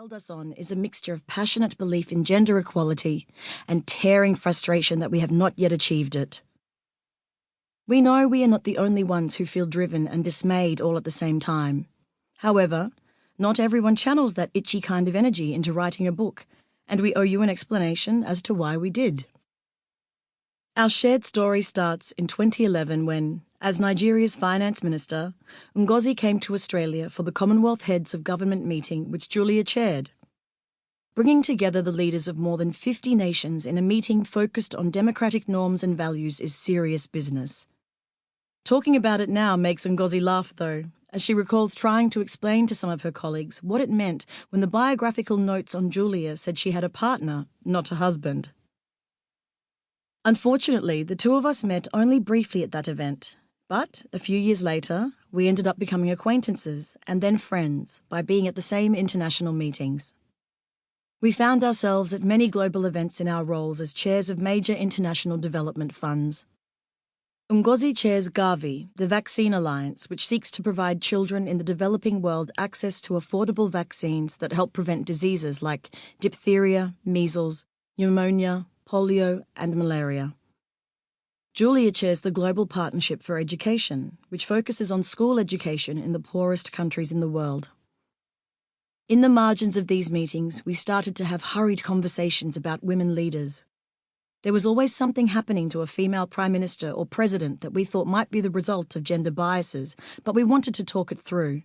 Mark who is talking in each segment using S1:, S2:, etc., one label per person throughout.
S1: held us on is a mixture of passionate belief in gender equality and tearing frustration that we have not yet achieved it. We know we are not the only ones who feel driven and dismayed all at the same time. However, not everyone channels that itchy kind of energy into writing a book, and we owe you an explanation as to why we did. Our shared story starts in 2011 when, as Nigeria's finance minister, Ngozi came to Australia for the Commonwealth Heads of Government meeting which Julia chaired. Bringing together the leaders of more than 50 nations in a meeting focused on democratic norms and values is serious business. Talking about it now makes Ngozi laugh, though, as she recalls trying to explain to some of her colleagues what it meant when the biographical notes on Julia said she had a partner, not a husband. Unfortunately, the two of us met only briefly at that event, but a few years later, we ended up becoming acquaintances and then friends by being at the same international meetings. We found ourselves at many global events in our roles as chairs of major international development funds. Ngozi chairs Gavi, the Vaccine Alliance, which seeks to provide children in the developing world access to affordable vaccines that help prevent diseases like diphtheria, measles, pneumonia, polio, and malaria. Julia chairs the Global Partnership for Education, which focuses on school education in the poorest countries in the world. In the margins of these meetings, we started to have hurried conversations about women leaders. There was always something happening to a female prime minister or president that we thought might be the result of gender biases, but we wanted to talk it through.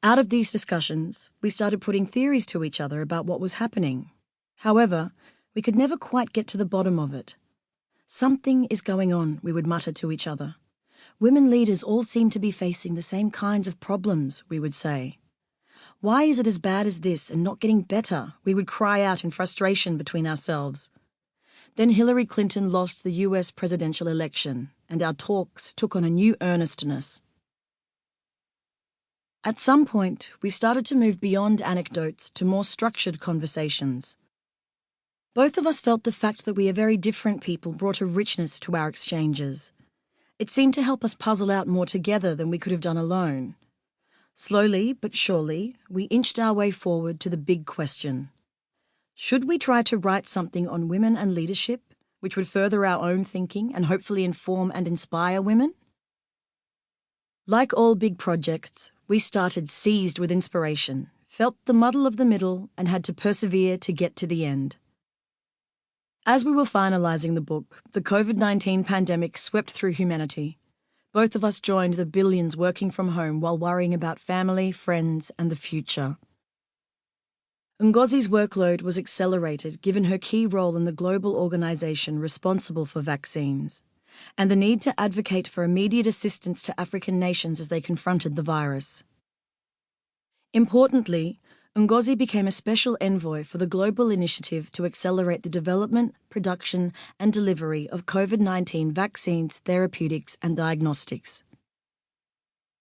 S1: Out of these discussions, we started putting theories to each other about what was happening. However, we could never quite get to the bottom of it. Something is going on, we would mutter to each other. Women leaders all seem to be facing the same kinds of problems, we would say. Why is it as bad as this and not getting better? We would cry out in frustration between ourselves. Then Hillary Clinton lost the US presidential election, and our talks took on a new earnestness. At some point, we started to move beyond anecdotes to more structured conversations. Both of us felt the fact that we are very different people brought a richness to our exchanges. It seemed to help us puzzle out more together than we could have done alone. Slowly but surely, we inched our way forward to the big question. Should we try to write something on women and leadership, which would further our own thinking and hopefully inform and inspire women? Like all big projects, we started seized with inspiration, felt the muddle of the middle, and had to persevere to get to the end. As we were finalising the book, the COVID-19 pandemic swept through humanity. Both of us joined the billions working from home while worrying about family, friends, and the future. Ngozi's workload was accelerated given her key role in the global organisation responsible for vaccines, and the need to advocate for immediate assistance to African nations as they confronted the virus. Importantly, Ngozi became a special envoy for the global initiative to accelerate the development, production, and delivery of COVID-19 vaccines, therapeutics, and diagnostics.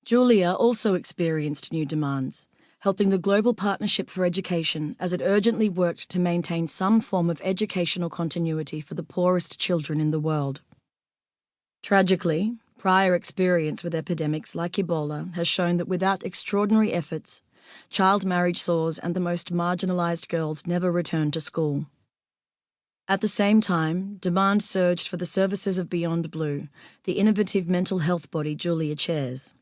S1: Julia also experienced new demands, helping the Global Partnership for Education as it urgently worked to maintain some form of educational continuity for the poorest children in the world. Tragically, prior experience with epidemics like Ebola has shown that without extraordinary efforts, child marriage soars and the most marginalised girls never return to school. At the same time, demand surged for the services of Beyond Blue, the innovative mental health body Julia chairs.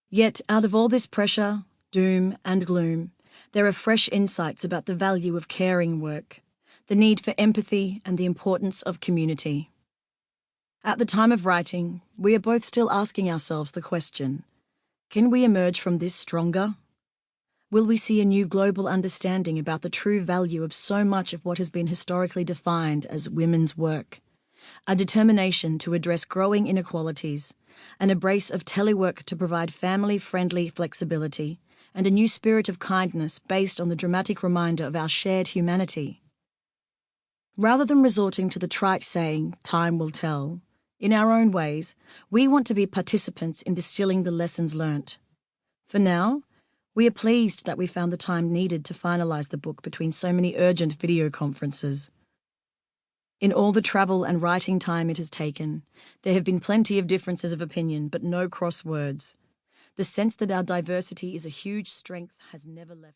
S1: Yet, out of all this pressure, doom and gloom, there are fresh insights about the value of caring work, the need for empathy and the importance of community. At the time of writing, we are both still asking ourselves the question, can we emerge from this stronger? Will we see a new global understanding about the true value of so much of what has been historically defined as women's work? A determination to address growing inequalities, an embrace of telework to provide family-friendly flexibility, and a new spirit of kindness based on the dramatic reminder of our shared humanity. Rather than resorting to the trite saying, "Time will tell," in our own ways, we want to be participants in distilling the lessons learnt. For now, we are pleased that we found the time needed to finalise the book between so many urgent video conferences. In all the travel and writing time it has taken, there have been plenty of differences of opinion, but no cross words. The sense that our diversity is a huge strength has never left.